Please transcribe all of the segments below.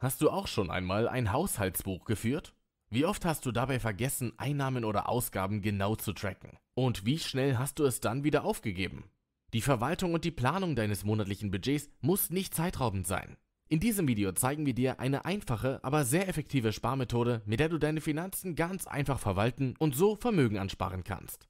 Hast du auch schon einmal ein Haushaltsbuch geführt? Wie oft hast du dabei vergessen, Einnahmen oder Ausgaben genau zu tracken? Und wie schnell hast du es dann wieder aufgegeben? Die Verwaltung und die Planung deines monatlichen Budgets muss nicht zeitraubend sein. In diesem Video zeigen wir dir eine einfache, aber sehr effektive Sparmethode, mit der du deine Finanzen ganz einfach verwalten und so Vermögen ansparen kannst.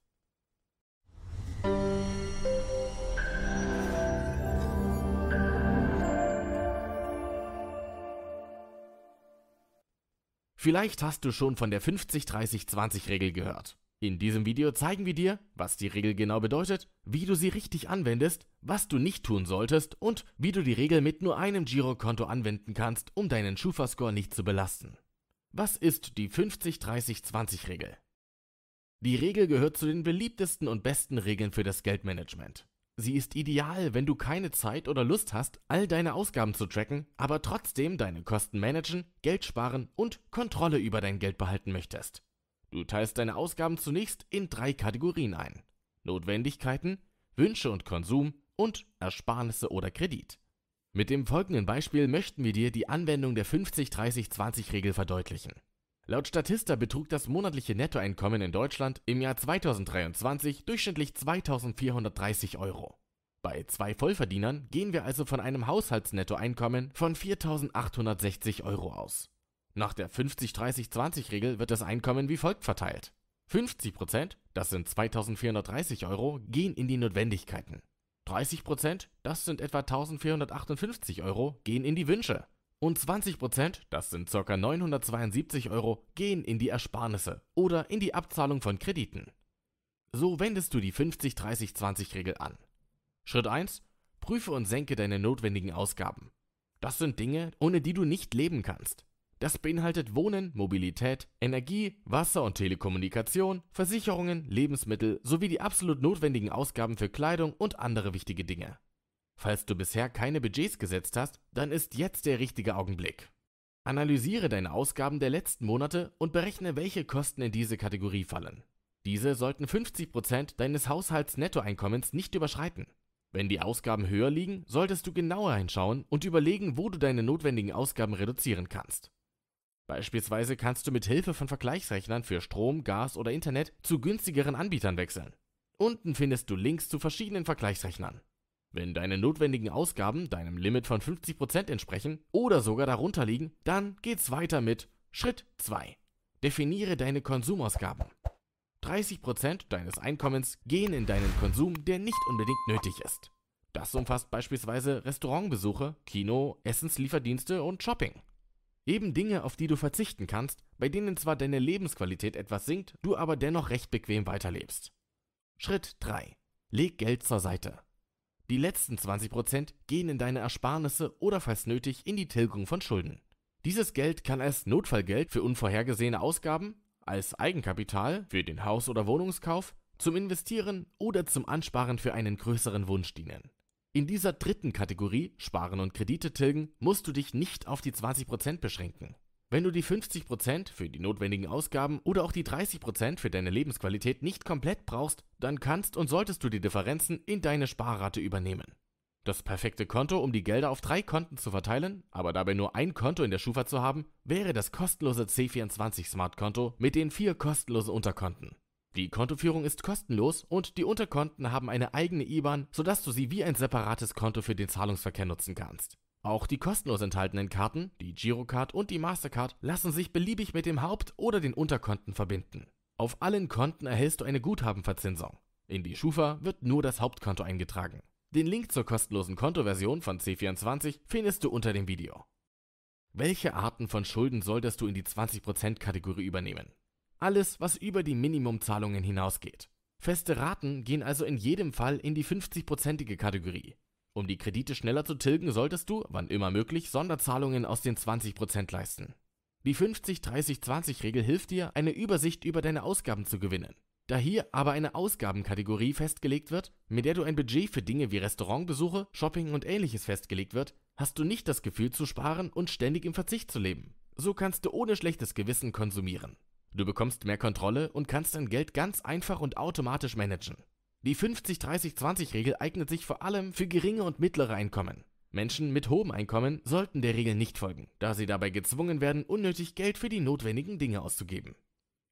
Vielleicht hast du schon von der 50-30-20-Regel gehört. In diesem Video zeigen wir dir, was die Regel genau bedeutet, wie du sie richtig anwendest, was du nicht tun solltest und wie du die Regel mit nur einem Girokonto anwenden kannst, um deinen Schufa-Score nicht zu belasten. Was ist die 50-30-20-Regel? Die Regel gehört zu den beliebtesten und besten Regeln für das Geldmanagement. Sie ist ideal, wenn du keine Zeit oder Lust hast, all deine Ausgaben zu tracken, aber trotzdem deine Kosten managen, Geld sparen und Kontrolle über dein Geld behalten möchtest. Du teilst deine Ausgaben zunächst in 3 Kategorien ein: Notwendigkeiten, Wünsche und Konsum und Ersparnisse oder Kredit. Mit dem folgenden Beispiel möchten wir dir die Anwendung der 50-30-20-Regel verdeutlichen. Laut Statista betrug das monatliche Nettoeinkommen in Deutschland im Jahr 2023 durchschnittlich 2.430 Euro. Bei 2 Vollverdienern gehen wir also von einem Haushaltsnettoeinkommen von 4.860 Euro aus. Nach der 50-30-20-Regel wird das Einkommen wie folgt verteilt: 50%, das sind 2.430 Euro, gehen in die Notwendigkeiten. 30%, das sind etwa 1.458 Euro, gehen in die Wünsche. Und 20%, das sind ca. 972 Euro, gehen in die Ersparnisse oder in die Abzahlung von Krediten. So wendest du die 50-30-20-Regel an. Schritt 1. Prüfe und senke deine notwendigen Ausgaben. Das sind Dinge, ohne die du nicht leben kannst. Das beinhaltet Wohnen, Mobilität, Energie, Wasser und Telekommunikation, Versicherungen, Lebensmittel sowie die absolut notwendigen Ausgaben für Kleidung und andere wichtige Dinge. Falls du bisher keine Budgets gesetzt hast, dann ist jetzt der richtige Augenblick. Analysiere deine Ausgaben der letzten Monate und berechne, welche Kosten in diese Kategorie fallen. Diese sollten 50% deines Haushaltsnettoeinkommens nicht überschreiten. Wenn die Ausgaben höher liegen, solltest du genauer hinschauen und überlegen, wo du deine notwendigen Ausgaben reduzieren kannst. Beispielsweise kannst du mit Hilfe von Vergleichsrechnern für Strom, Gas oder Internet zu günstigeren Anbietern wechseln. Unten findest du Links zu verschiedenen Vergleichsrechnern. Wenn deine notwendigen Ausgaben deinem Limit von 50% entsprechen oder sogar darunter liegen, dann geht's weiter mit Schritt 2. Definiere deine Konsumausgaben. 30% deines Einkommens gehen in deinen Konsum, der nicht unbedingt nötig ist. Das umfasst beispielsweise Restaurantbesuche, Kino, Essenslieferdienste und Shopping. Eben Dinge, auf die du verzichten kannst, bei denen zwar deine Lebensqualität etwas sinkt, du aber dennoch recht bequem weiterlebst. Schritt 3. Leg Geld zur Seite. Die letzten 20% gehen in deine Ersparnisse oder falls nötig in die Tilgung von Schulden. Dieses Geld kann als Notfallgeld für unvorhergesehene Ausgaben, als Eigenkapital für den Haus- oder Wohnungskauf, zum Investieren oder zum Ansparen für einen größeren Wunsch dienen. In dieser dritten Kategorie, Sparen und Kredite tilgen, musst du dich nicht auf die 20% beschränken. Wenn du die 50% für die notwendigen Ausgaben oder auch die 30% für deine Lebensqualität nicht komplett brauchst, dann kannst und solltest du die Differenzen in deine Sparrate übernehmen. Das perfekte Konto, um die Gelder auf 3 Konten zu verteilen, aber dabei nur ein Konto in der Schufa zu haben, wäre das kostenlose C24 Smart Konto mit den 4 kostenlosen Unterkonten. Die Kontoführung ist kostenlos und die Unterkonten haben eine eigene IBAN, sodass du sie wie ein separates Konto für den Zahlungsverkehr nutzen kannst. Auch die kostenlos enthaltenen Karten, die Girocard und die Mastercard, lassen sich beliebig mit dem Haupt- oder den Unterkonten verbinden. Auf allen Konten erhältst du eine Guthabenverzinsung. In die Schufa wird nur das Hauptkonto eingetragen. Den Link zur kostenlosen Kontoversion von C24 findest du unter dem Video. Welche Arten von Schulden solltest du in die 20%-Kategorie übernehmen? Alles, was über die Minimumzahlungen hinausgeht. Feste Raten gehen also in jedem Fall in die 50%ige Kategorie. Um die Kredite schneller zu tilgen, solltest du, wann immer möglich, Sonderzahlungen aus den 20% leisten. Die 50-30-20-Regel hilft dir, eine Übersicht über deine Ausgaben zu gewinnen. Da hier aber eine Ausgabenkategorie festgelegt wird, mit der du ein Budget für Dinge wie Restaurantbesuche, Shopping und Ähnliches festgelegt wird, hast du nicht das Gefühl zu sparen und ständig im Verzicht zu leben. So kannst du ohne schlechtes Gewissen konsumieren. Du bekommst mehr Kontrolle und kannst dein Geld ganz einfach und automatisch managen. Die 50-30-20-Regel eignet sich vor allem für geringe und mittlere Einkommen. Menschen mit hohem Einkommen sollten der Regel nicht folgen, da sie dabei gezwungen werden, unnötig Geld für die notwendigen Dinge auszugeben.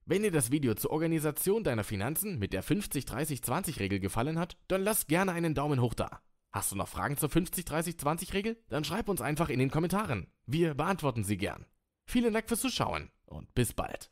Wenn dir das Video zur Organisation deiner Finanzen mit der 50-30-20-Regel gefallen hat, dann lass gerne einen Daumen hoch da. Hast du noch Fragen zur 50-30-20-Regel? Dann schreib uns einfach in den Kommentaren. Wir beantworten sie gern. Vielen Dank fürs Zuschauen und bis bald.